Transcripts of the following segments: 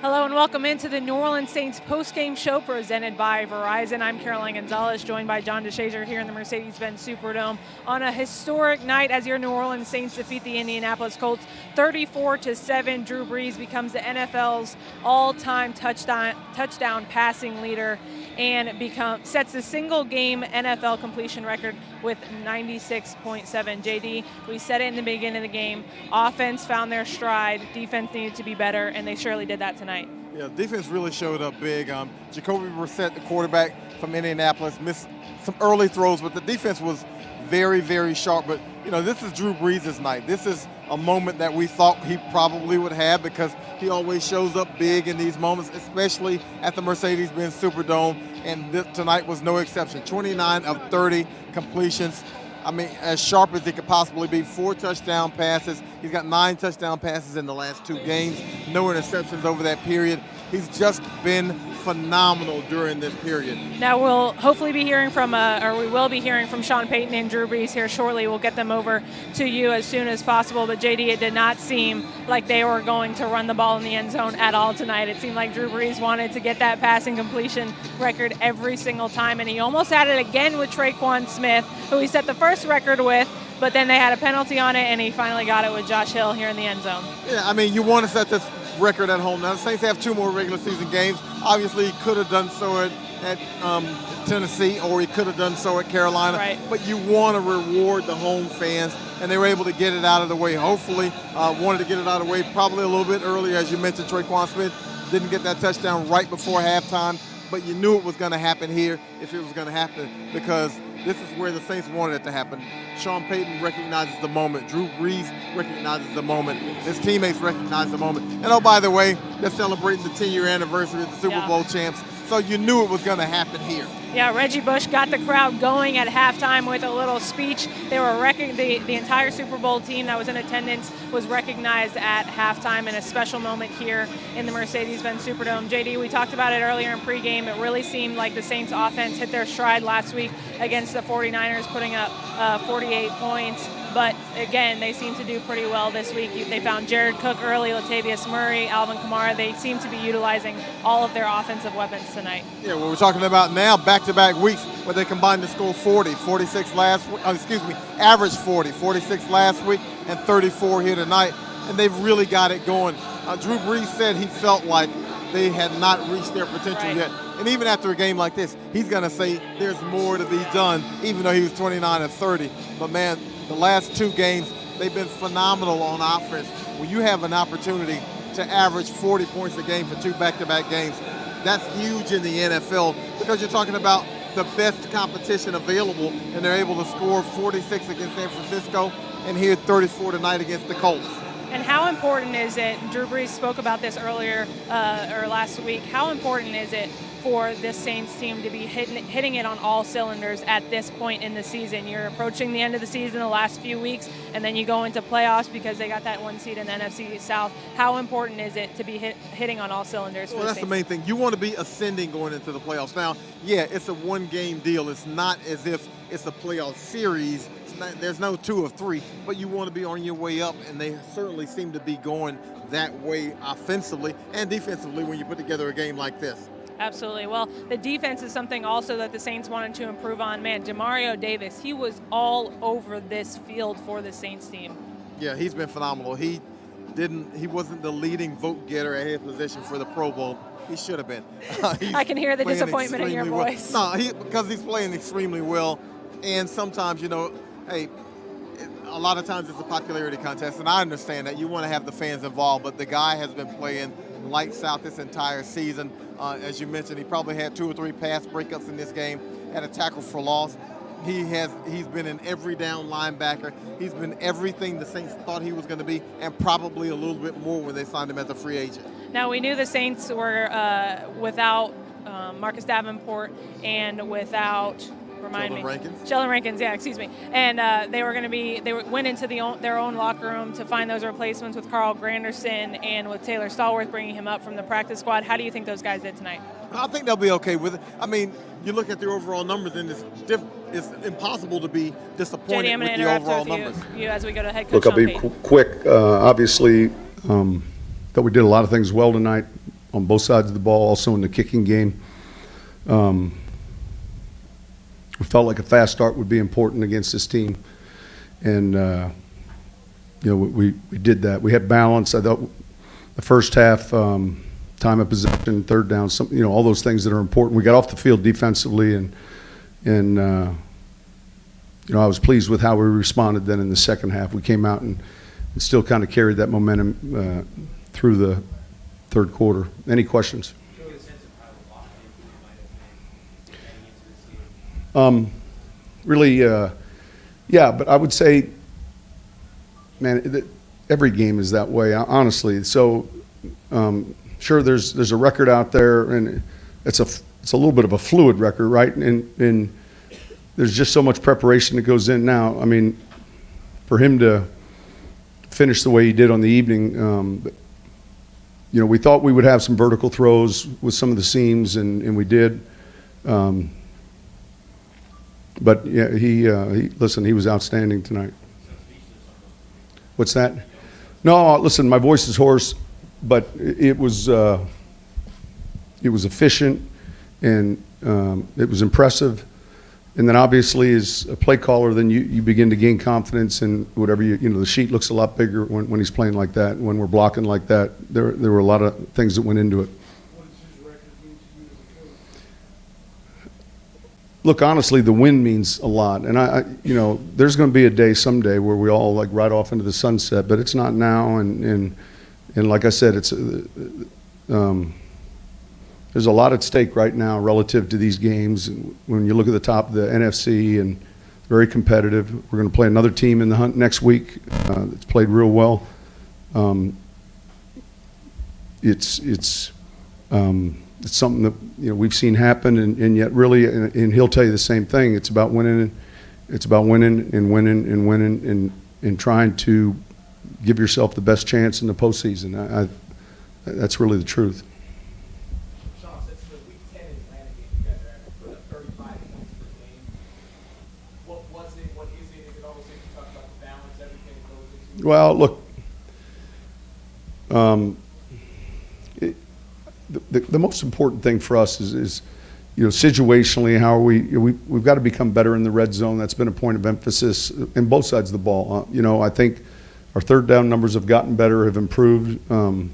Hello and welcome into the New Orleans Saints Postgame Show presented by Verizon. I'm Caroline Gonzalez, joined by John DeShazier here in the Mercedes-Benz Superdome on a historic night as your New Orleans Saints defeat the Indianapolis Colts 34-7. Drew Brees becomes the NFL's all-time touchdown passing leader and sets the single-game NFL completion record with 96.7. JD, we said it in the beginning of the game. Offense found their stride. Defense needed to be better, and they surely did that tonight. Yeah, defense really showed up big. Jacoby Brissett, the quarterback from Indianapolis, missed some early throws, but the defense was very, very sharp. But, this is Drew Brees' night. This is a moment that we thought he probably would have because he always shows up big in these moments, especially at the Mercedes-Benz Superdome, and tonight was no exception. 29 of 30 completions. As sharp as he could possibly be. 4 touchdown passes. He's got 9 touchdown passes in the last 2 games. No interceptions over that period. He's just been phenomenal during this period. Now we'll hopefully be hearing from, we will be hearing from Sean Payton and Drew Brees here shortly. We'll get them over to you as soon as possible. But JD, it did not seem like they were going to run the ball in the end zone at all tonight. It seemed like Drew Brees wanted to get that passing completion record every single time, and he almost had it again with Traquan Smith, who he set the first record with. But then they had a penalty on it, and he finally got it with Josh Hill here in the end zone. Yeah, you want to set this record at home. Now, the Saints have 2 more regular season games. Obviously, he could have done so at Tennessee, or he could have done so at Carolina. Right. But you want to reward the home fans, and they were able to get it out of the way. Hopefully, wanted to get it out of the way probably a little bit earlier. As you mentioned, Traquan Smith didn't get that touchdown right before halftime, but you knew it was going to happen here if it was going to happen because this is where the Saints wanted it to happen. Sean Payton recognizes the moment. Drew Brees recognizes the moment. His teammates recognize the moment. And oh, by the way, they're celebrating the 10-year anniversary of the Super Bowl champs. So you knew it was going to happen here. Yeah, Reggie Bush got the crowd going at halftime with a little speech. They were the entire Super Bowl team that was in attendance was recognized at halftime in a special moment here in the Mercedes-Benz Superdome. JD, we talked about it earlier in pregame. It really seemed like the Saints offense hit their stride last week against the 49ers, putting up 48 points. But again, they seem to do pretty well this week. They found Jared Cook early, Latavius Murray, Alvin Kamara. They seem to be utilizing all of their offensive weapons tonight. Yeah, what we're talking about now, back-to-back weeks where they combined to score 40, 46 average 40, 46 last week and 34 here tonight. And they've really got it going. Drew Brees said he felt like they had not reached their potential yet. And even after a game like this, he's going to say there's more to be done, even though he was 29 of 30. But, man, the last 2 games, they've been phenomenal on offense. When you have an opportunity to average 40 points a game for 2 back-to-back games, that's huge in the NFL because you're talking about the best competition available, and they're able to score 46 against San Francisco and here 34 tonight against the Colts. And how important is it, Drew Brees spoke about this earlier or last week, how important is it for this Saints team to be hitting it on all cylinders at this point in the season? You're approaching the end of the season, the last few weeks, and then you go into playoffs because they got that 1 seed in the NFC South. How important is it to be hitting on all cylinders? Well, that's the main thing. You want to be ascending going into the playoffs. Now, yeah, it's a 1-game deal. It's not as if it's a playoff series. There's no 2 of 3, but you want to be on your way up, and they certainly seem to be going that way offensively and defensively when you put together a game like this. Absolutely. Well, the defense is something also that the Saints wanted to improve on. Man, Demario Davis, he was all over this field for the Saints team. Yeah, he's been phenomenal. He wasn't the leading vote getter at his position for the Pro Bowl. He should have been. I can hear the disappointment in your voice. Well. No, because he's playing extremely well, and sometimes, hey, a lot of times it's a popularity contest, and I understand that you want to have the fans involved, but the guy has been playing lights out this entire season. As you mentioned, he probably had 2 or 3 pass breakups in this game, had a tackle for loss. He's been an every down linebacker. He's been everything the Saints thought he was going to be, and probably a little bit more when they signed him as a free agent. Now, we knew the Saints were without Marcus Davenport and without Sheldon Rankins, yeah, excuse me. And they went into their own locker room to find those replacements with Carl Granderson and with Taylor Stallworth bringing him up from the practice squad. How do you think those guys did tonight? I think they'll be okay with it. You look at their overall numbers, and it's impossible to be disappointed JD, I'm with gonna the interrupt overall with numbers. You as we go to head coach Look, I'll Sean be Payton. quick. Obviously, that we did a lot of things well tonight. on both sides of the ball, also in the kicking game. We felt like a fast start would be important against this team, and we did that. We had balance. I thought the first half, time of possession, third down, all those things that are important. We got off the field defensively, and I was pleased with how we responded then in the second half. We came out and still kind of carried that momentum through the third quarter. Any questions? Really, yeah, but I would say, man, every game is that way, honestly. So, sure, there's a record out there, and it's a little bit of a fluid record, right? And there's just so much preparation that goes in now. I mean, for him to finish the way he did on the evening, we thought we would have some vertical throws with some of the seams, and we did. But yeah, he was outstanding tonight. What's that? No, listen, my voice is hoarse, but it was efficient, and it was impressive. And then obviously, as a play caller, then you begin to gain confidence, and whatever the sheet looks a lot bigger when he's playing like that. When we're blocking like that, there were a lot of things that went into it. What does his record mean to you as a coach? Look, honestly, the win means a lot, and there's going to be a day someday where we all ride off into the sunset, but it's not now. And like I said, it's there's a lot at stake right now relative to these games. When you look at the top of the NFC, and very competitive. We're going to play another team in the hunt next week that's played real well. It's something that we've seen happen, and yet really, and he'll tell you the same thing. It's about winning. It's about winning and winning and winning and trying to give yourself the best chance in the postseason. That's really the truth. Sean, since the Week 10 Atlanta game, you guys are averaging put up 35 points per game. What was it? What is it? Is it all those things you talked about, the balance, everything that goes into it? Well, look, the most important thing for us is situationally, how are we've got to become better in the red zone. That's been a point of emphasis in both sides of the ball. I think our third down numbers have gotten better, have improved. And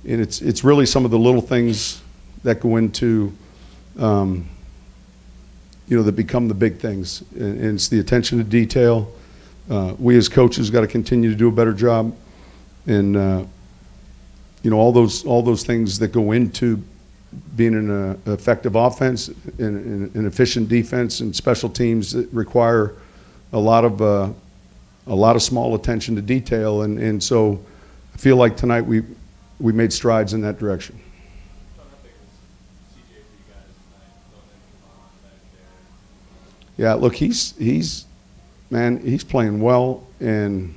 it's really some of the little things that go into, that become the big things. And it's the attention to detail. We as coaches got to continue to do a better job. And, all those things that go into being an effective offense and an efficient defense and special teams that require a lot of small attention to detail. And so I feel like tonight we made strides in that direction. Yeah, look, he's playing well, and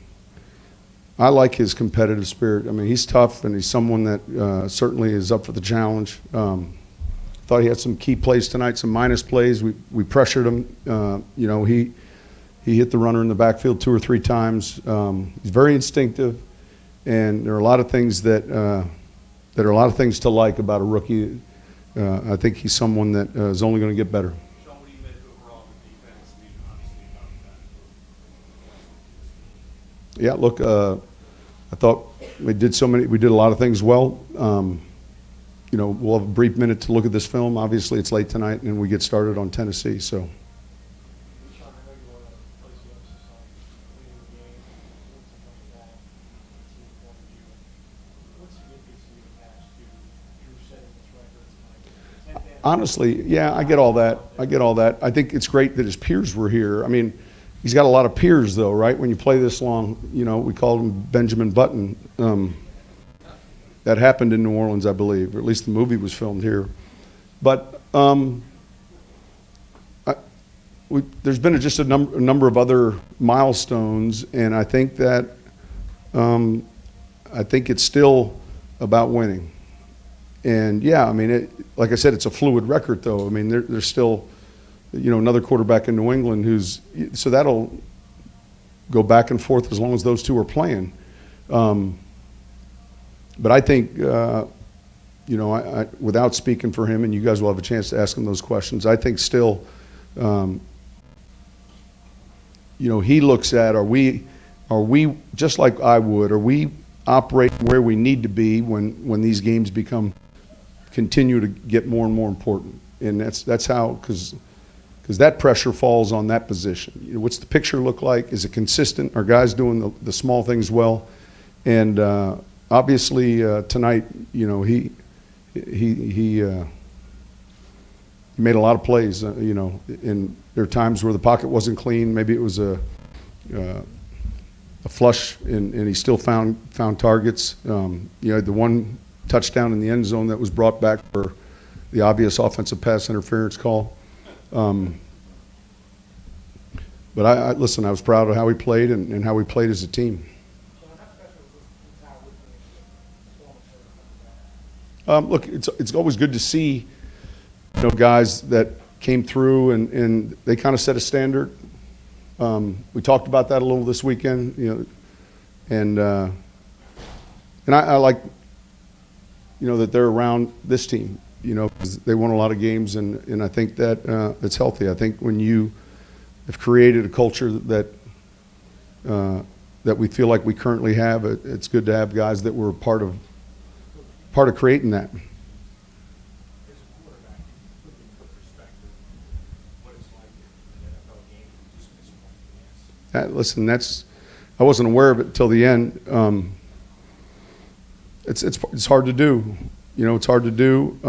I like his competitive spirit. I mean, he's tough, and he's someone that certainly is up for the challenge. Thought he had some key plays tonight, some minus plays. We pressured him. He hit the runner in the backfield 2 or 3 times. He's very instinctive, and there are a lot of things to like about a rookie. I think he's someone that is only going to get better. Sean, what do you measure overall the defense? I mean, obviously, Yeah, look, I thought we did a lot of things well. We'll have a brief minute to look at this film. Obviously, it's late tonight, and we get started on Tennessee. So, Sean, I know you want to place the emphasis on winning the game, something like that, team point of view. What significance do you attach to Drew setting this record tonight? honestly, yeah, I get all that. I think it's great that his peers were here. I mean, he's got a lot of peers, though, right? When you play this long, we called him Benjamin Button. That happened in New Orleans, I believe, or at least the movie was filmed here. But there's been just a number of other milestones, and I think that it's still about winning. And yeah, I mean, like I said, it's a fluid record, though. I mean, there's still, another quarterback in New England so that'll go back and forth as long as those two are playing. But I think, you know, without speaking for him, and you guys will have a chance to ask him those questions, I think still, you know, he looks at, are we just like I would, are we operating where we need to be when these games continue to get more and more important? And that's how, because that pressure falls on that position. You know, what's the picture look like? Is it consistent? Are guys doing the small things well? And obviously tonight, you know, he made a lot of plays. You know, and there are times where the pocket wasn't clean. Maybe it was a flush, and he still found targets. You know, the one touchdown in the end zone that was brought back for the obvious offensive pass interference call. But I listen, I was proud of how he played and how we played as a team. Look, it's always good to see, you know, guys that came through and they kind of set a standard. We talked about that a little this weekend, you know, and I like, you know, that they're around this team, you know, 'cause they won a lot of games, and I think that it's healthy. I think when you have created a culture that we feel like we currently have, it's good to have guys that were part of creating that. As a quarterback, put into perspective what it's like in an NFL game, just miss one pass. Listen, I wasn't aware of it till the end. It's hard to do. You know, it's hard to do.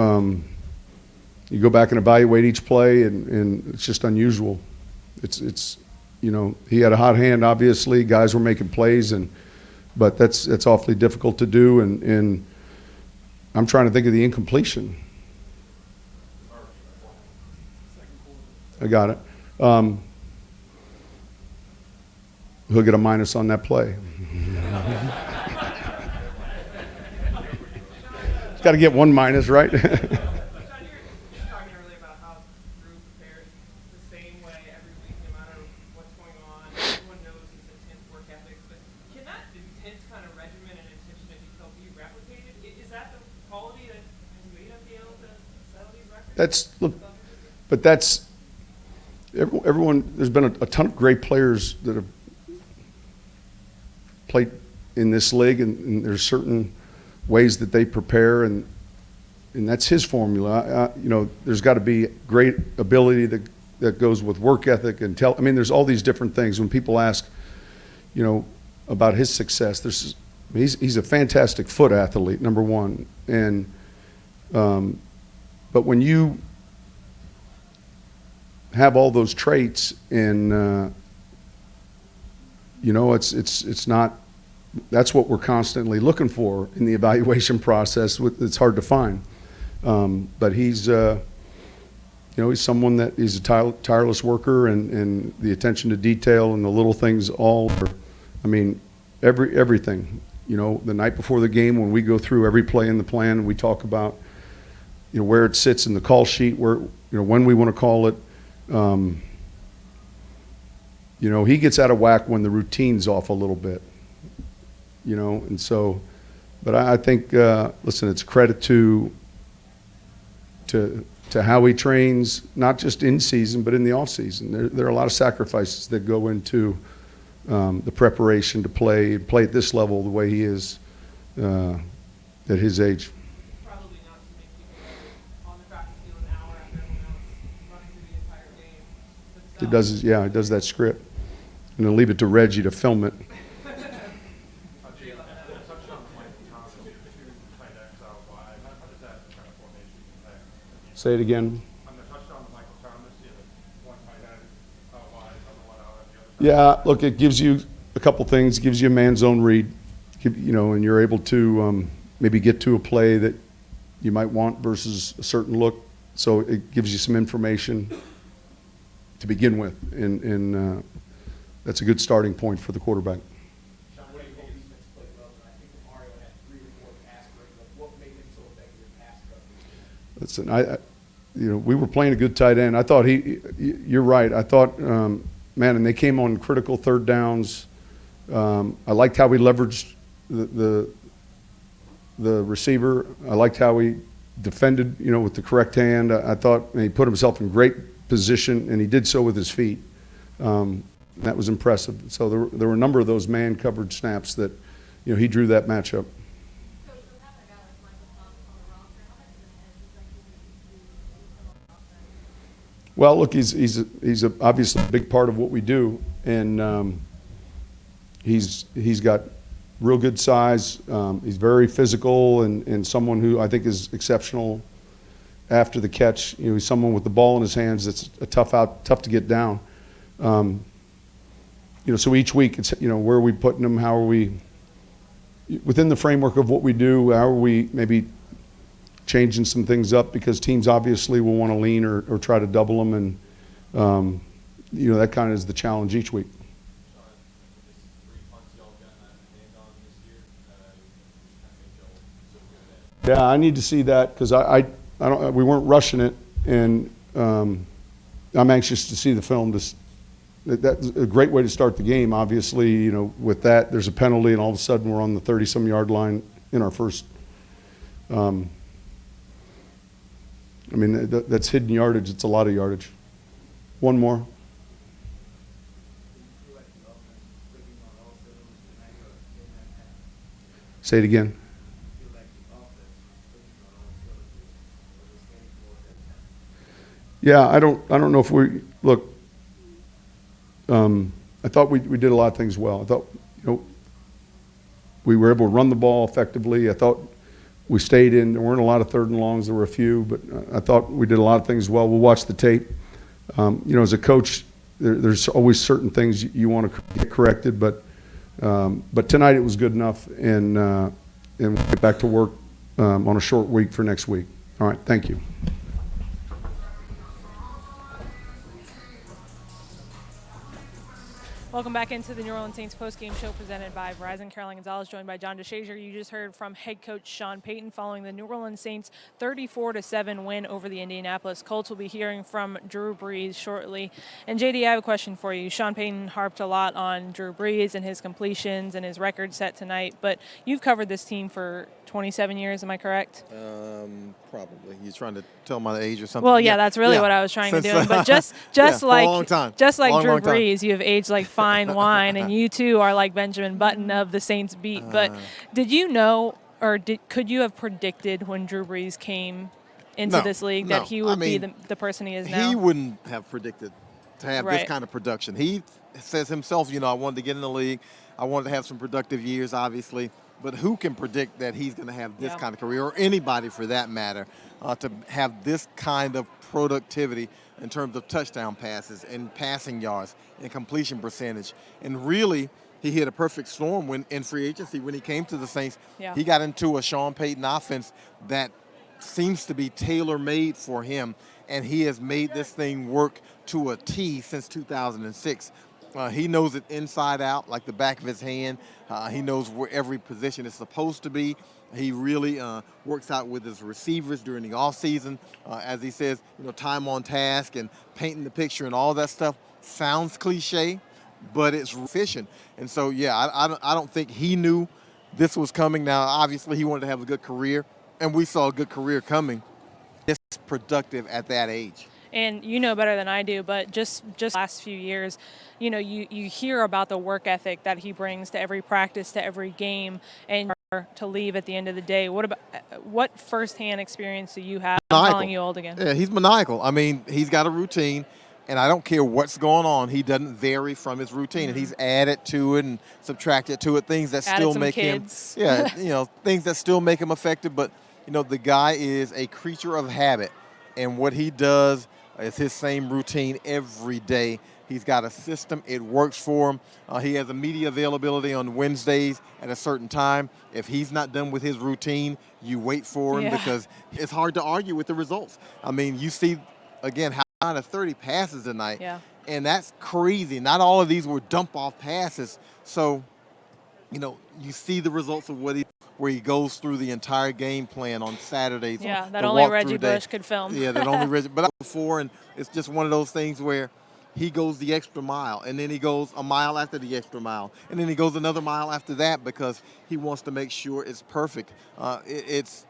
You go back and evaluate each play, and it's just unusual. It's you know, he had a hot hand. Obviously, guys were making plays, but that's awfully difficult to do. And I'm trying to think of the incompletion. I got it. He'll get a minus on that play. He's got to get one minus, right? John, you were talking earlier about how Drew prepares the same way every week, no matter what's going on. Everyone knows his intense work ethic, but can that intense kind of regimen and attention to detail be replicated? Is that the quality that has made him be able to settle these records? Everyone. There's been a ton of great players that have played in this league, and there's certain ways that they prepare, and that's his formula. You know, there's got to be great ability that goes with work ethic and I mean, there's all these different things. When people ask, you know, about his success, he's a fantastic foot athlete, number one, and but when you have all those traits, and you know, it's not. That's what we're constantly looking for in the evaluation process. It's hard to find, but he's, you know, he's someone that he's a tireless worker, and the attention to detail and the little things. I mean, everything. You know, the night before the game, when we go through every play in the plan, we talk about, you know, where it sits in the call sheet, where, you know, when we want to call it. You know, he gets out of whack when the routine's off a little bit. You know, and so, but I think, listen, it's credit to how he trains, not just in season, but in the off season. There are a lot of sacrifices that go into the preparation to play at this level the way he is at his age. Probably not to make people on the practice field an hour after everyone else running through the entire game. He does that script, and then leave it to Reggie to film it. Say it again. On the touchdown to Michael Thomas, you have one tight end out wide, other one out on the other side. Yeah, look, it gives you a couple things. Gives you a man zone read, you know, and you're able to maybe get to a play that you might want versus a certain look. So it gives you some information to begin with, and that's a good starting point for the quarterback. John, what do you think defense played well? I think Mario had 3 or 4 pass breaks. What made him so effective in pass coverage? Listen, you know, we were playing a good tight end. I thought you're right. I thought, man, and they came on critical third downs. I liked how we leveraged the receiver. I liked how we defended, with the correct hand. I thought he put himself in great position, and he did so with his feet. That was impressive. So there were a number of those man coverage snaps that, he drew that matchup. Well, look, he's obviously a big part of what we do, and he's got real good size. He's very physical and someone who I think is exceptional after the catch. He's someone with the ball in his hands that's tough to get down. So each week it's where are we putting him? How are we within the framework of what we do? How are we maybe changing some things up, because teams obviously will want to lean or try to double them, and that kind of is the challenge each week. Yeah, I need to see that, because I don't. We weren't rushing it, and I'm anxious to see the film. That's a great way to start the game. Obviously, with that, there's a penalty, and all of a sudden we're on the 30-some yard line in our first. That's hidden yardage. It's a lot of yardage. One more. Say it again. Yeah, I don't know if we look. I thought we did a lot of things well. I thought we were able to run the ball effectively. I thought we stayed in. There weren't a lot of third and longs. There were a few, but I thought we did a lot of things well. We'll watch the tape. As a coach, there's always certain things you want to get corrected, but tonight it was good enough, and we'll get back to work on a short week for next week. All right, thank you. Welcome back into the New Orleans Saints postgame show presented by Verizon. Caroline Gonzalez joined by John DeShazier. You just heard from head coach Sean Payton following the New Orleans Saints 34-7 win over the Indianapolis Colts. We'll be hearing from Drew Brees shortly. And JD, I have a question for you. Sean Payton harped a lot on Drew Brees and his completions and his record set tonight, but you've covered this team for 27 years, am I correct? Probably. You're trying to tell my age or something? Well, yeah, that's really what I was trying to do. But just like Drew Brees, you have aged like fine wine, and you too are like Benjamin Button of the Saints beat. But did you know, or could you have predicted when Drew Brees came into this league that he would be the person he is now? He wouldn't have predicted to have this kind of production. He says himself, I wanted to get in the league. I wanted to have some productive years, obviously. But who can predict that he's going to have this kind of career, or anybody for that matter, to have this kind of productivity in terms of touchdown passes and passing yards and completion percentage? And really, he hit a perfect storm when in free agency when he came to the Saints. Yeah. He got into a Sean Payton offense that seems to be tailor-made for him, and he has made this thing work to a T since 2006. He knows it inside out, like the back of his hand. He knows where every position is supposed to be. He really works out with his receivers during the offseason. As he says, time on task and painting the picture and all that stuff sounds cliche, but it's efficient. And so, I don't think he knew this was coming. Now, obviously, he wanted to have a good career, and we saw a good career coming. It's productive at that age. And you know better than I do, but just last few years, you hear about the work ethic that he brings to every practice, to every game, and to leave at the end of the day. What firsthand experience do you have? I'm calling you old again. Yeah, he's maniacal. He's got a routine, and I don't care what's going on. He doesn't vary from his routine, and he's added to it and subtracted to it things that still make him. Yeah, things that still make him effective. But the guy is a creature of habit, and what he does. It's his same routine every day. He's got a system. It works for him. He has a media availability on Wednesdays at a certain time. If he's not done with his routine, you wait for him because it's hard to argue with the results. You see, again, how out of 30 passes tonight, and that's crazy. Not all of these were dump-off passes. So, you see the results of where he goes through the entire game plan on Saturdays. Yeah, that only Reggie Bush could film. Yeah, that only Reggie. But before, and it's just one of those things where he goes the extra mile, and then he goes a mile after the extra mile, and then he goes another mile after that because he wants to make sure it's perfect. It's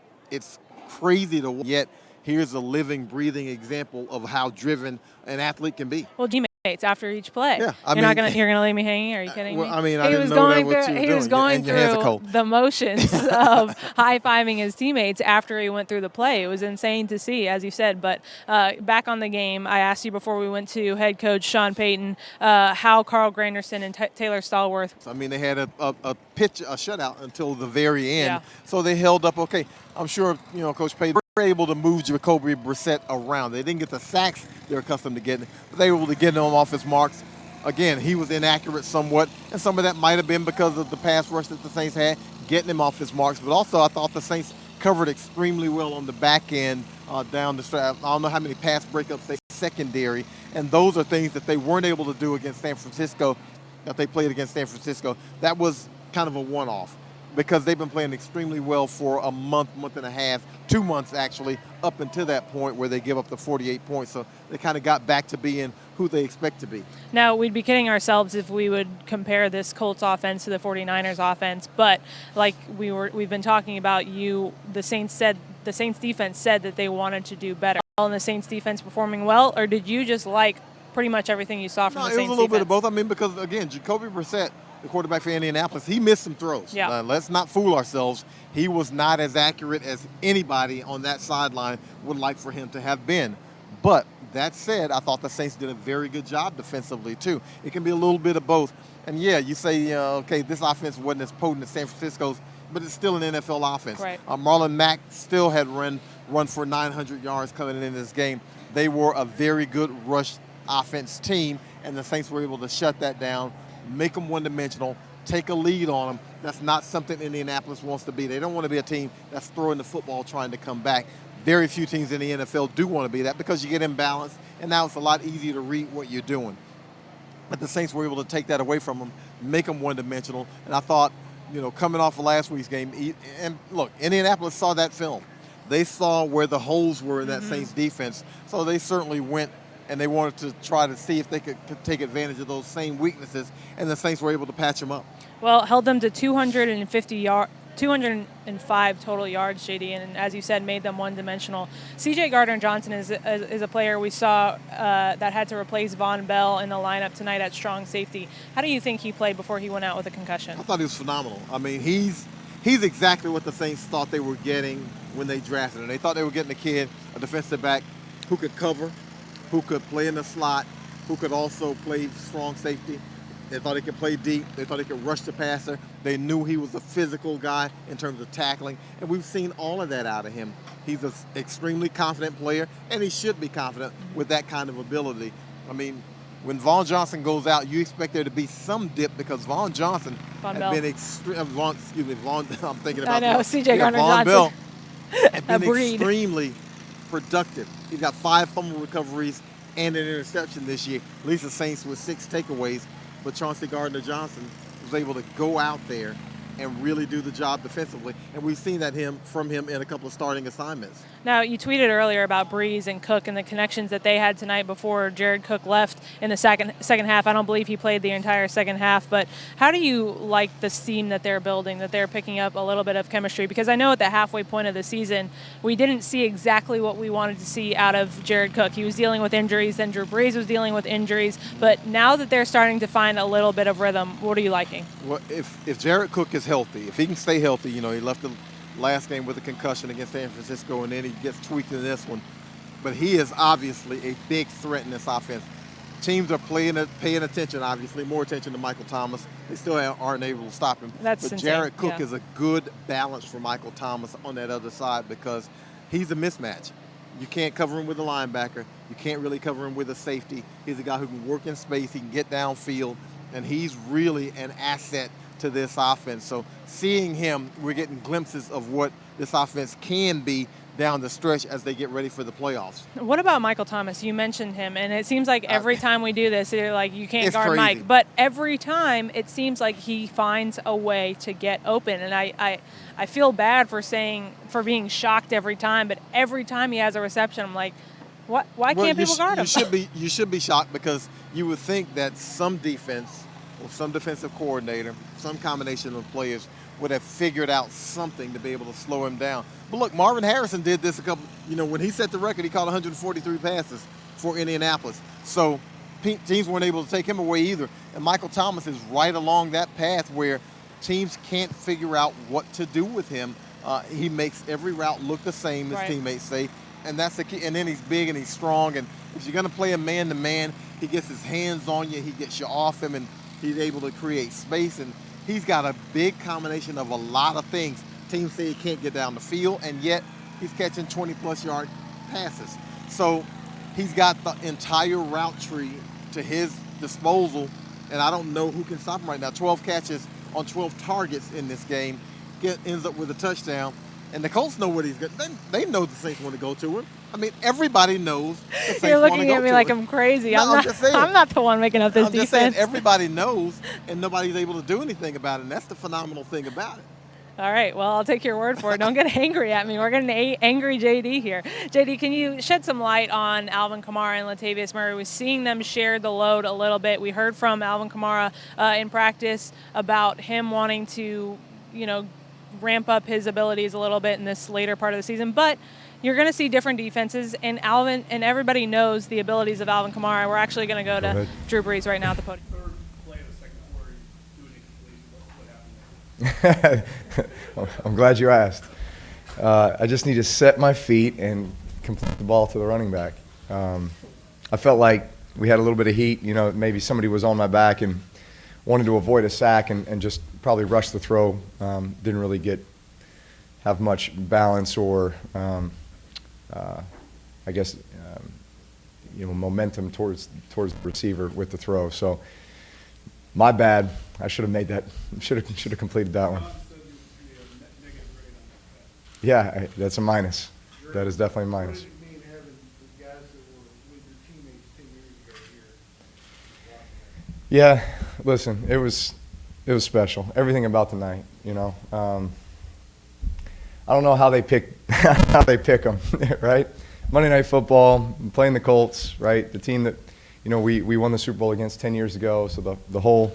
crazy to watch. Yet here's a living, breathing example of how driven an athlete can be. Well, teammates after each play. Yeah, you're gonna leave me hanging? Are you kidding well, me? I mean, I didn't know that what you were doing. He was going And your hands are through cold. the motions of high-fiving his teammates after he went through the play. It was insane to see, as you said. But back on the game, I asked you before we went to head coach Sean Payton how Carl Granderson and Taylor Stallworth. I mean, they had a shutout until the very end, Yeah. so they held up okay. I'm sure, Coach Payton were able to move Jacoby Brissett around. They didn't get the sacks they're accustomed to getting, but they were able to get him off his marks. Again, he was inaccurate somewhat, and some of that might have been because of the pass rush that the Saints had, getting him off his marks. But also, I thought the Saints covered extremely well on the back end down the stretch. I don't know how many pass breakups they secondary, and those are things that they weren't able to do against San Francisco, that they played against San Francisco. That was kind of a one-off because they've been playing extremely well for a month and a half, 2 months actually, up until that point where they give up the 48 points. So they kind of got back to being who they expect to be. Now, we'd be kidding ourselves if we would compare this Colts offense to the 49ers offense, but like we've been talking about, the Saints defense said that they wanted to do better. And the Saints defense performing well, or did you just like pretty much everything you saw from the Saints defense? It was a little bit of both. I mean, because again, Jacoby Brissett, the quarterback for Indianapolis, he missed some throws. Yeah. Let's not fool ourselves. He was not as accurate as anybody on that sideline would like for him to have been. But that said, I thought the Saints did a very good job defensively, too. It can be a little bit of both. And, yeah, you say, okay, this offense wasn't as potent as San Francisco's, but it's still an NFL offense. Right. Marlon Mack still had run for 900 yards coming in this game. They were a very good rush offense team, and the Saints were able to shut that down, make them one-dimensional, take a lead on them. That's not something Indianapolis wants to be. They don't want to be a team that's throwing the football trying to come back. Very few teams in the NFL do want to be that because you get imbalanced, and now it's a lot easier to read what you're doing. But the Saints were able to take that away from them, make them one-dimensional, and I thought, coming off of last week's game, and look, Indianapolis saw that film. They saw where the holes were in that Saints defense, so they certainly went and they wanted to try to see if they could take advantage of those same weaknesses, and the Saints were able to patch them up. Well, held them to 205 total yards, JD, and as you said, made them one-dimensional. C.J. Gardner-Johnson is a player we saw that had to replace Von Bell in the lineup tonight at strong safety. How do you think he played before he went out with a concussion? I thought he was phenomenal. I mean, he's exactly what the Saints thought they were getting when they drafted him. They thought they were getting a kid, a defensive back, who could cover, who could play in the slot, who could also play strong safety. They thought he could play deep. They thought he could rush the passer. They knew he was a physical guy in terms of tackling, and we've seen all of that out of him. He's an extremely confident player, and he should be confident with that kind of ability. I mean, when Vaughn Johnson goes out, you expect there to be some dip because Vaughn Johnson has been I'm thinking about. I know, C.J. Vaughn Gardner-Johnson. Bell has been breed. extremely productive. He's got 5 fumble recoveries and an interception this year. At least the Saints with 6 takeaways. But Chauncey Gardner-Johnson was able to go out there and really do the job defensively. And we've seen that from him in a couple of starting assignments. Now, you tweeted earlier about Brees and Cook and the connections that they had tonight before Jared Cook left in the second half. I don't believe he played the entire second half, but how do you like the team that they're building, that they're picking up a little bit of chemistry? Because I know at the halfway point of the season, we didn't see exactly what we wanted to see out of Jared Cook. He was dealing with injuries, then Drew Brees was dealing with injuries, but now that they're starting to find a little bit of rhythm, what are you liking? Well, if Jared Cook is healthy, if he can stay healthy, he left the last game with a concussion against San Francisco, and then he gets tweaked in this one. But he is obviously a big threat in this offense. Teams are paying attention, obviously, more attention to Michael Thomas. They still aren't able to stop him. That's but insane. Jared Cook Yeah. is a good balance for Michael Thomas on that other side because he's a mismatch. You can't cover him with a linebacker. You can't really cover him with a safety. He's a guy who can work in space. He can get downfield, and he's really an asset to this offense. So seeing him, we're getting glimpses of what this offense can be down the stretch as they get ready for the playoffs. What about Michael Thomas? You mentioned him, and it seems like every time we do this, you're like, you can't It's guard crazy. Mike. But every time, it seems like he finds a way to get open. And I feel bad for being shocked every time, but every time he has a reception, I'm like, why can't people guard him? You should be shocked because you would think that some defense or some defensive coordinator, some combination of players would have figured out something to be able to slow him down. But look, Marvin Harrison did this when he set the record, he caught 143 passes for Indianapolis. So teams weren't able to take him away either. And Michael Thomas is right along that path where teams can't figure out what to do with him. He makes every route look the same, his teammates say. And that's the key. And then he's big and he's strong. And if you're going to play a man-to-man, he gets his hands on you, he gets you off him, and he's able to create space. And he's got a big combination of a lot of things. Teams say he can't get down the field, and yet he's catching 20-plus yard passes. So he's got the entire route tree to his disposal, and I don't know who can stop him right now. 12 catches on 12 targets in this game, ends up with a touchdown. And the Colts know what he's got. They know the Saints want to go to him. I mean, everybody knows the Saints want to go to him. You're looking at me like I'm crazy. No, I'm just saying. I'm not the one making up this I'm defense. just saying everybody knows, and nobody's able to do anything about it. And that's the phenomenal thing about it. All right, well, I'll take your word for it. Don't get angry at me. We're getting angry JD here. JD, can you shed some light on Alvin Kamara and Latavius Murray? We're seeing them share the load a little bit. We heard from Alvin Kamara in practice about him wanting to, ramp up his abilities a little bit in this later part of the season. But you're going to see different defenses, and Alvin and everybody knows the abilities of Alvin Kamara. We're actually going to go to Drew Brees right now at the podium. Third play of the second quarter, you do it incomplete. What happened? I'm glad you asked. I just need to set my feet and complete the ball to the running back. I felt like we had a little bit of heat. Maybe somebody was on my back and wanted to avoid a sack and just probably rush the throw. Didn't really have much balance or momentum towards the receiver with the throw. So my bad. I should have made that. Should have completed that one. Yeah, that's a minus. That is definitely a minus. What did it mean having the guys that were with your teammates 10 years ago here? Yeah, listen, it was special. Everything about the night, I don't know how they pick them, right? Monday Night Football, playing the Colts, right? The team that, we won the Super Bowl against 10 years ago. So the whole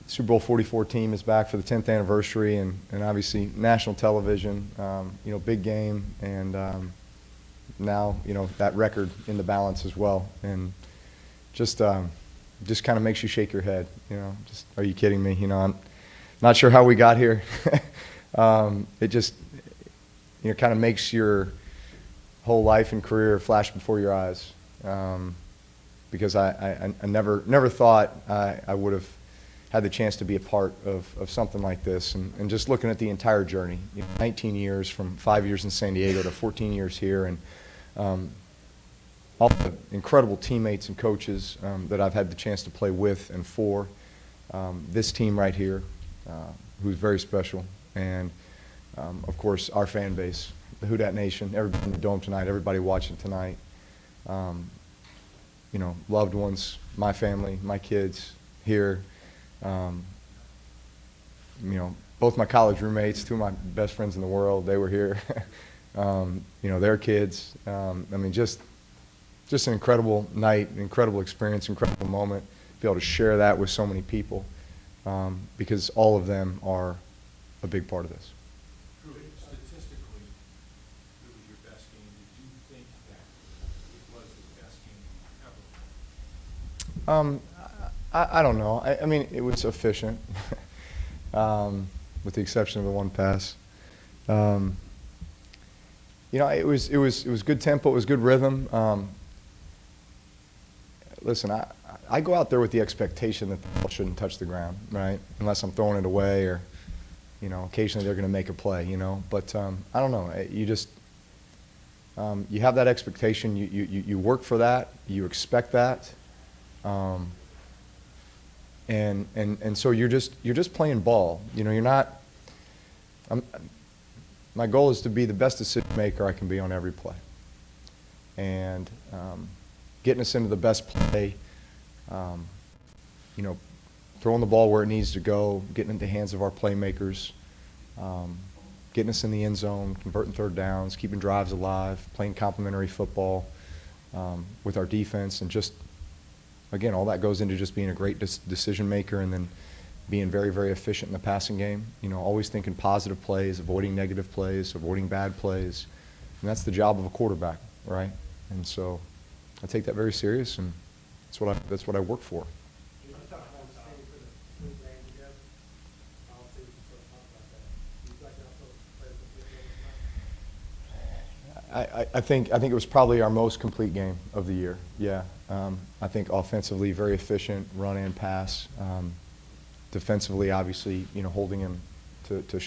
Super Bowl 44 team is back for the 10th anniversary, and obviously national television, big game, and now that record in the balance as well, and just kind of makes you shake your head. Just, are you kidding me? I'm not sure how we got here. It just kind of makes your whole life and career flash before your eyes, because I never thought I would have had the chance to be a part of something like this, and just looking at the entire journey, 19 years, from 5 years in San Diego to 14 years here, and all the incredible teammates and coaches that I've had the chance to play with and for, this team right here, who's very special, and of course our fan base, the Who Dat Nation, everybody in the Dome tonight, everybody watching tonight, loved ones, my family, my kids here, both my college roommates, two of my best friends in the world, they were here, their kids, just an incredible night, an incredible experience, incredible moment, be able to share that with so many people, because all of them are a big part of this. Statistically, it was your best game. Did you think that it was the best game ever? I don't know. I mean, it was efficient, with the exception of the one pass. It was good tempo. It was good rhythm. Listen, I go out there with the expectation that the ball shouldn't touch the ground, right? Unless I'm throwing it away, or occasionally they're going to make a play, But I don't know. You just you have that expectation. You work for that. You expect that. And so you're just playing ball. You're not. My goal is to be the best decision maker I can be on every play, and getting us into the best play. Throwing the ball where it needs to go, getting into the hands of our playmakers, getting us in the end zone, converting third downs, keeping drives alive, playing complementary football with our defense, and just again, all that goes into just being a great decision maker and then being very, very efficient in the passing game. You know, always thinking positive plays, avoiding negative plays, avoiding bad plays. And that's the job of a quarterback, right? And so I take that very serious, and that's what I work for. You talked about the same for the spring game together. I don't think we can sort of talk about that. Do you like that also play the game tonight? I think it was probably our most complete game of the year. Yeah, I think offensively very efficient, run and pass. Defensively, obviously, you know, holding him to you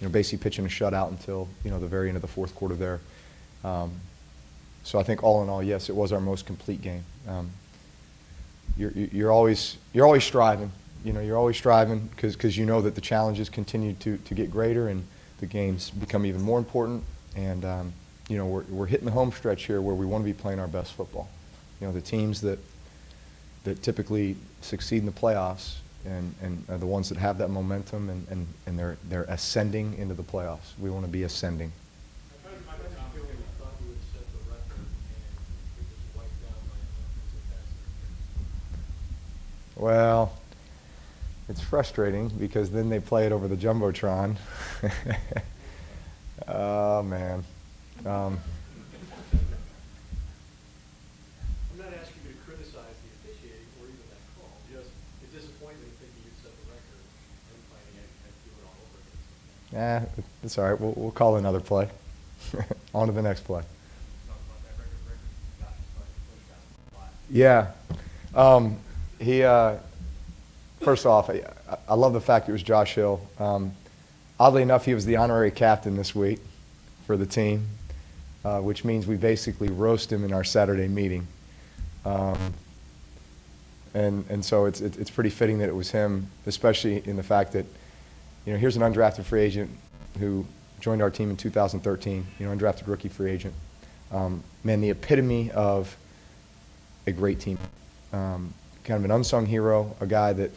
know, basically pitching a shutout until, you know, the very end of the fourth quarter there. So I think all in all, yes, it was our most complete game. You're always striving. You know, you're always striving because you know that the challenges continue to get greater and the games become even more important. And you know, we're hitting the home stretch here where we want to be playing our best football. You know, the teams that typically succeed in the playoffs and are the ones that have that momentum and they're ascending into the playoffs. We want to be ascending. How did you feel when you thought you would set the record and it was wiped down by an offensive pass? Well, it's frustrating because then they play it over the Jumbotron. Oh, man. I'm not asking you to criticize the officiating or even that call. Just the disappointment thinking you'd set the record and finding out you had to do it all over again. It's all right. We'll call another play. On to the next play. Yeah. First off, I love the fact it was Josh Hill. Oddly enough, he was the honorary captain this week for the team, which means we basically roast him in our Saturday meeting. And so it's pretty fitting that it was him, especially in the fact that, you know, here's an undrafted free agent who joined our team in 2013, you know, undrafted rookie free agent. Man, the epitome of a great team. Kind of an unsung hero, a guy that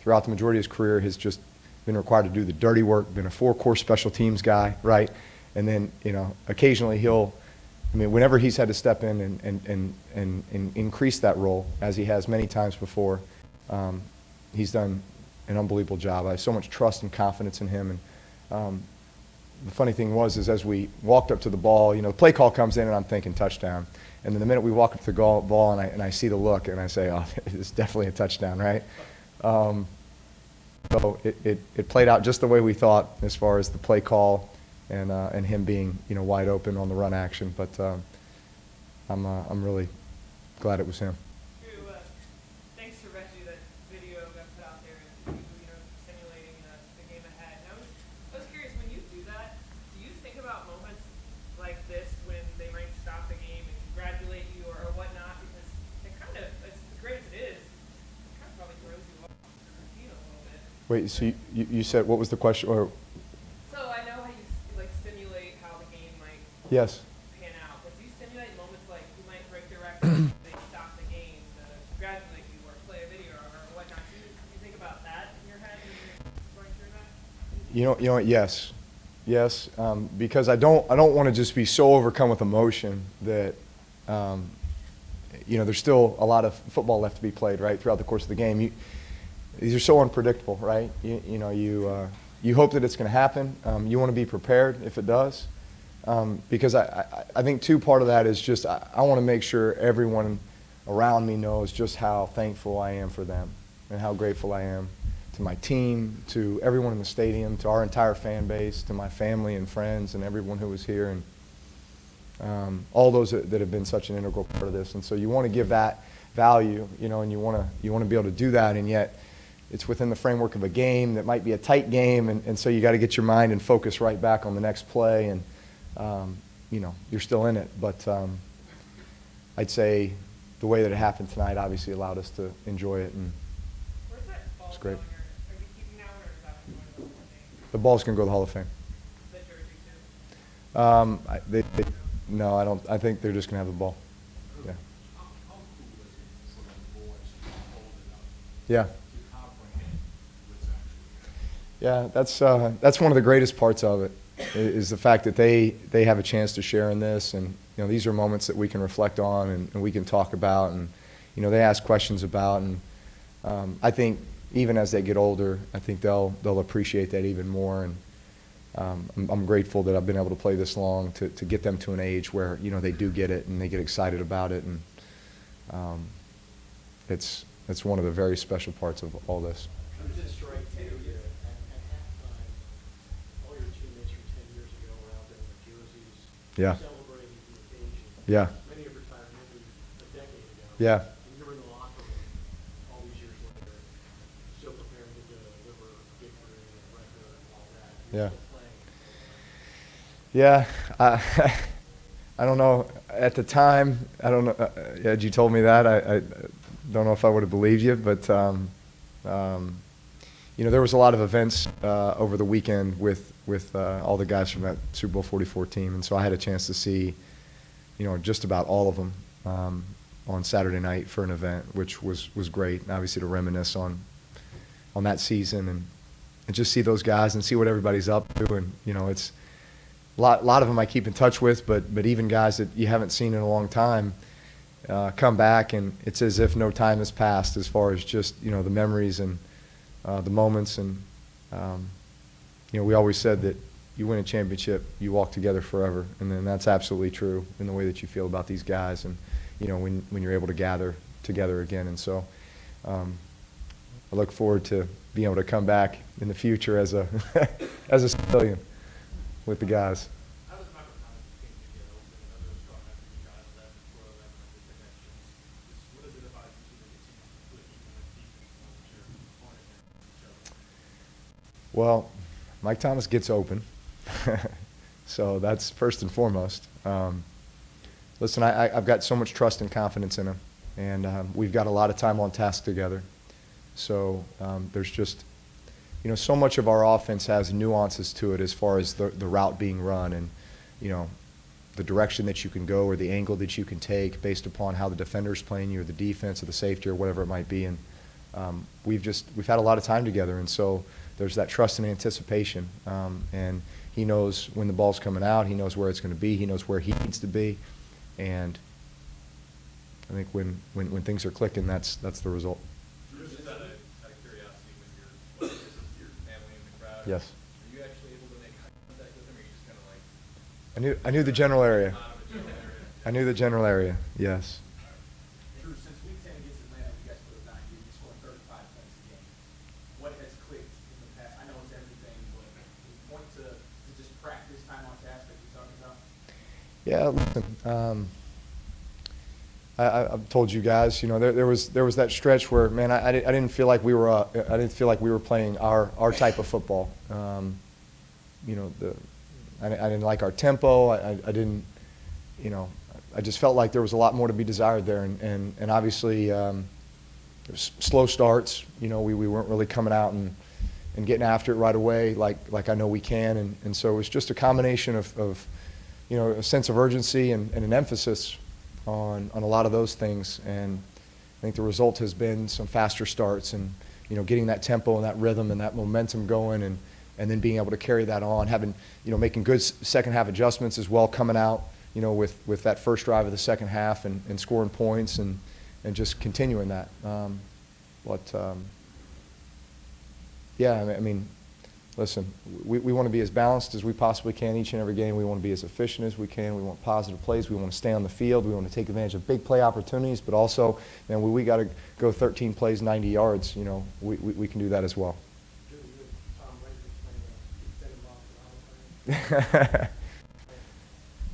throughout the majority of his career has just been required to do the dirty work, been a four-core special teams guy, right? And then, you know, occasionally whenever he's had to step in and increase that role, as he has many times before, he's done an unbelievable job. I have so much trust and confidence in him. And the funny thing is as we walked up to the ball, you know, the play call comes in and I'm thinking touchdown. And then the minute we walk up to the ball and I see the look and I say, oh, it's definitely a touchdown, right? So it played out just the way we thought as far as the play call and him being, you know, wide open on the run action. But I'm really glad it was him. Drew, thanks to Reggie that video got put out there and you know, simulating the game ahead. And I was curious, when you do that, do you think about moments like this when they might stop the game and congratulate you or whatnot? Because it kind of, as great as it is, it kind of probably throws you off your routine a little bit. Wait, so you said, what was the question? Or So I know how you like simulate how the game might yes. pan out, but do you simulate moments like you might break the record, they stop the game to congratulate you or play a video or whatnot? Do you think about that in your head when you're going through that? You know what? Yes, because I don't want to just be so overcome with emotion that, you know, there's still a lot of football left to be played, right, throughout the course of the game. These are so unpredictable, right? You hope that it's going to happen. You want to be prepared if it does, because I think too, part of that is just I want to make sure everyone around me knows just how thankful I am for them and how grateful I am to my team, to everyone in the stadium, to our entire fan base, to my family and friends and everyone who was here, and all those that have been such an integral part of this. And so you want to give that value, you know, and you want to be able to do that, and yet it's within the framework of a game that might be a tight game, and so you got to get your mind and focus right back on the next play, and you know, you're still in it. But I'd say the way that it happened tonight obviously allowed us to enjoy it, and Where's that ball it's great. going? Are you keeping that one or is that one going to the Hall of Fame? The ball's going to go to the Hall of Fame. The jersey too? No, I don't. I think they're just going to have the ball. Yeah. How cool is it for the boys to hold it up, Yeah. to comprehend what's actually happening? Yeah, that's one of the greatest parts of it, is the fact that they have a chance to share in this, and you know, these are moments that we can reflect on and we can talk about, and they ask questions about. And I think even as they get older, I think they'll appreciate that even more. And I'm grateful that I've been able to play this long to get them to an age where, they do get it and they get excited about it. And it's one of the very special parts of all this. How does it strike you at halftime, all your teammates from 10 years ago were out there in their jerseys, Yeah. celebrating the occasion? Yeah. Many have retired maybe a decade ago. Yeah. And you're in the locker room all these years later, still preparing to deliver a victory and a record and all that. You're Yeah. still playing. Yeah, I don't know. At the time, I don't know. Had you told me that, I don't know if I would have believed you. But there was a lot of events over the weekend with all the guys from that Super Bowl 44 team, and so I had a chance to see, just about all of them on Saturday night for an event, which was great. And obviously to reminisce on that season and just see those guys and see what everybody's up to, and it's. A lot of them I keep in touch with, but even guys that you haven't seen in a long time come back, and it's as if no time has passed as far as just the memories and the moments. And we always said that you win a championship, you walk together forever, and then that's absolutely true in the way that you feel about these guys, and when you're able to gather together again. And so I look forward to being able to come back in the future as a as a civilian with the guys. How does microcosm continue to get open and others start after you guys left before 11 the connections? What is it about you two that continues to click even when defense knows you're pointing at each other? Well, Mike Thomas gets open, so that's first and foremost. Listen, I've got so much trust and confidence in him, and we've got a lot of time on task together. So there's just so much of our offense has nuances to it as far as the route being run and, the direction that you can go or the angle that you can take based upon how the defender's playing you or the defense or the safety or whatever it might be. And we've had a lot of time together, and so there's that trust and anticipation. And he knows when the ball's coming out, he knows where it's going to be, he knows where he needs to be. And I think when things are clicking, that's the result. Just out of curiosity, when you're your family in the crowd, Yes. are you actually able to make eye contact with them, or are you just kind of like I knew the general area. out of a general area? I knew the general area, yes. Drew, since week 10 against Atlanta, you guys put up 90, you scored 35 points a game. What has clicked in the past? I know it's everything, but can you point to just practice, time on task that you're talking about? Yeah, listen, I've told you guys, there was that stretch where, man, I didn't feel like we were playing our type of football. I didn't like our tempo. I didn't, I just felt like there was a lot more to be desired there, and obviously there was slow starts. We weren't really coming out and getting after it right away like I know we can, and so it was just a combination of a sense of urgency and an emphasis on a lot of those things. And I think the result has been some faster starts and getting that tempo and that rhythm and that momentum going, and then being able to carry that on, having making good second half adjustments as well, coming out with that first drive of the second half and scoring points and just continuing that. Yeah, I mean, listen, we want to be as balanced as we possibly can each and every game. We want to be as efficient as we can. We want positive plays. We want to stay on the field. We want to take advantage of big play opportunities, but also, man, we got to go 13 plays, 90 yards. We can do that as well. Tom Brady playing a set of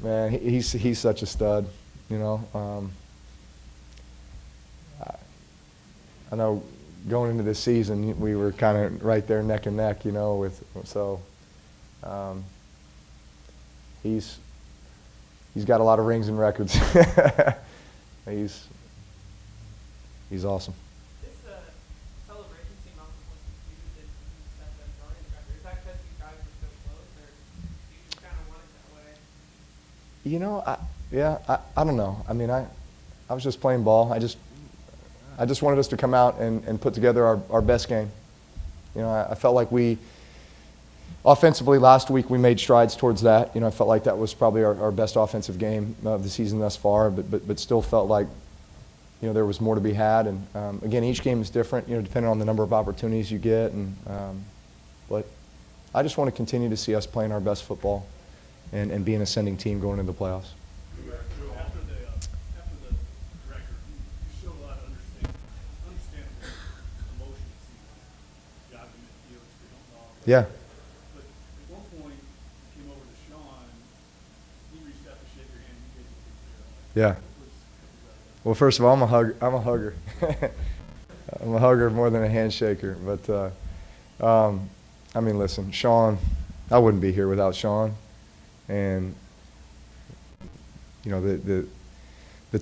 Man, he's such a stud. I know going into this season, we were kind of right there neck and neck, he's got a lot of rings and records. He's awesome. This celebration seemed awful when you did set that starting record. Is that because you guys were so close, or do you just kind of want it that way? I don't know. I mean, I was just playing ball. I just wanted us to come out and put together our best game. I felt like offensively last week we made strides towards that. I felt like that was probably our best offensive game of the season thus far, but still felt like there was more to be had. And again, each game is different, depending on the number of opportunities you get. But I just want to continue to see us playing our best football and be an ascending team going into the playoffs. After the record, you showed a lot of understandable emotions. The argument feels we don't know. Yeah. But at one point, you came over to Sean. He reached out to shake your hand. You gave him a big bear. Yeah. Well, first of all, I'm a hugger. I'm a hugger more than a handshaker. But I mean, listen, Sean, I wouldn't be here without Sean. And the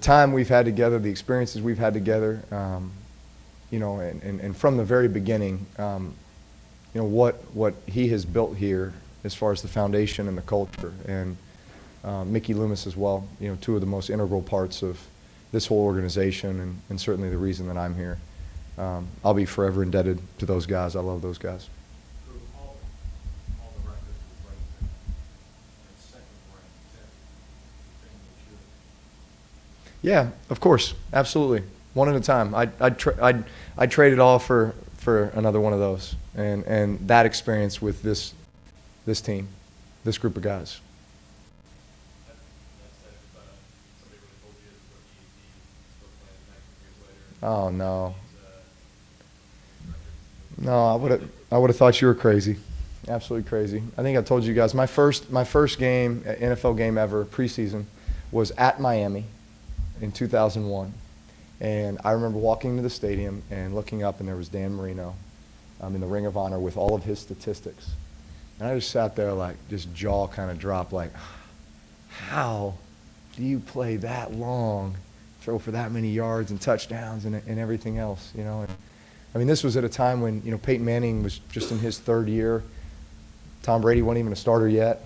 time we've had together, the experiences we've had together, and from the very beginning, what he has built here as far as the foundation and the culture, and Mickey Loomis as well, two of the most integral parts of this whole organization, and certainly the reason that I'm here. I'll be forever indebted to those guys. I love those guys. Through all the records we've ranked him, and second ranked 10th, you think he should? Yeah, of course, absolutely. One at a time. I'd trade it all for another one of those, and that experience with this team, this group of guys. Oh no. No, I would have thought you were crazy, absolutely crazy. I think I told you guys my first game, NFL game ever, preseason, was at Miami in 2001, and I remember walking to the stadium and looking up, and there was Dan Marino in the Ring of Honor with all of his statistics, and I just sat there like, just jaw kind of dropped, like, how do you play that long, throw for that many yards and touchdowns and everything else, And, I mean, this was at a time when, Peyton Manning was just in his third year. Tom Brady wasn't even a starter yet,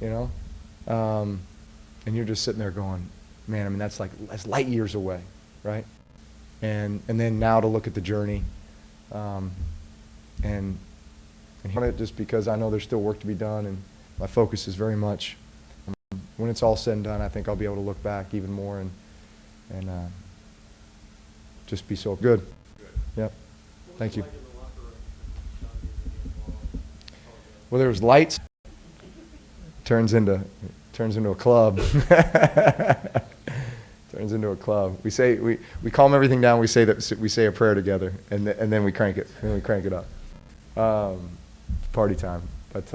And you're just sitting there going, man, I mean, that's light years away, right? And then now to look at the journey, and just because I know there's still work to be done, and my focus is very much, when it's all said and done, I think I'll be able to look back even more and just be so good. Yep. Thank you. Well, there was lights. Turns into a club. Turns into a club. We calm everything down. We say a prayer together, and then we crank it. And we crank it up. Party time. But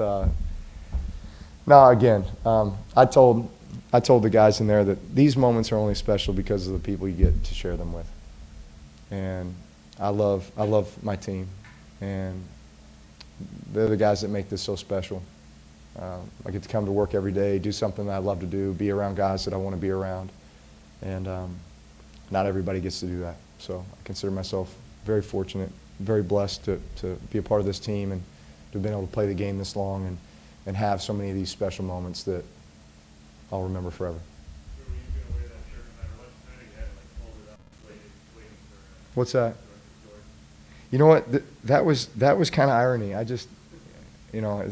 no, again, I told the guys in there that these moments are only special because of the people you get to share them with, and I love my team, and they're the guys that make this so special. I get to come to work every day, do something that I love to do, be around guys that I want to be around, and not everybody gets to do that. So I consider myself very fortunate, very blessed to be a part of this team and to have been able to play the game this long and have so many of these special moments that I'll remember forever. What's that? You know what? That was kind of irony. I just, I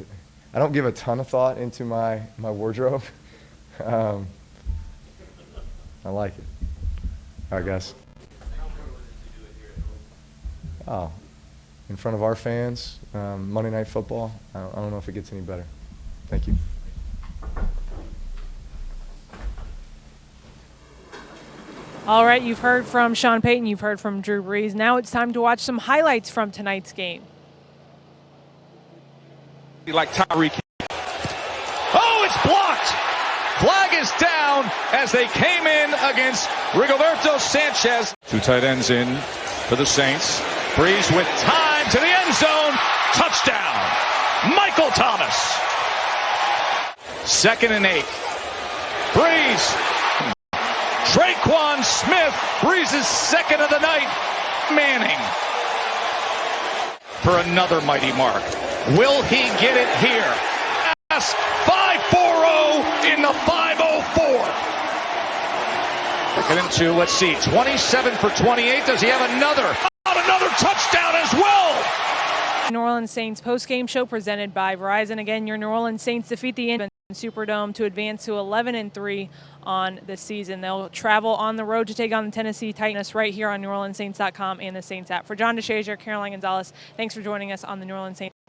don't give a ton of thought into my wardrobe. I like it, I guess. Oh, in front of our fans, Monday Night Football. I don't know if it gets any better. Thank you. All right, you've heard from Sean Payton, you've heard from Drew Brees. Now it's time to watch some highlights from tonight's game. Like Tyreek. Oh, it's blocked. Flag is down as they came in against Rigoberto Sanchez. Two tight ends in for the Saints. Brees with time to the end zone. Touchdown. Michael Thomas. 2nd and 8. Brees. Traquan Smith, Brees' second of the night. Manning for another mighty mark. Will he get it here? 5-4-0 in the 5-0-4. 2nd and 2, let's see. 27 for 28. Does he have another touchdown as well? New Orleans Saints postgame show presented by Verizon. Again, your New Orleans Saints defeat the Superdome to advance to 11-3 on the season. They'll travel on the road to take on the Tennessee Titans right here on NewOrleansSaints.com and the Saints app. For John DeShazier, Caroline Gonzalez, thanks for joining us on the New Orleans Saints.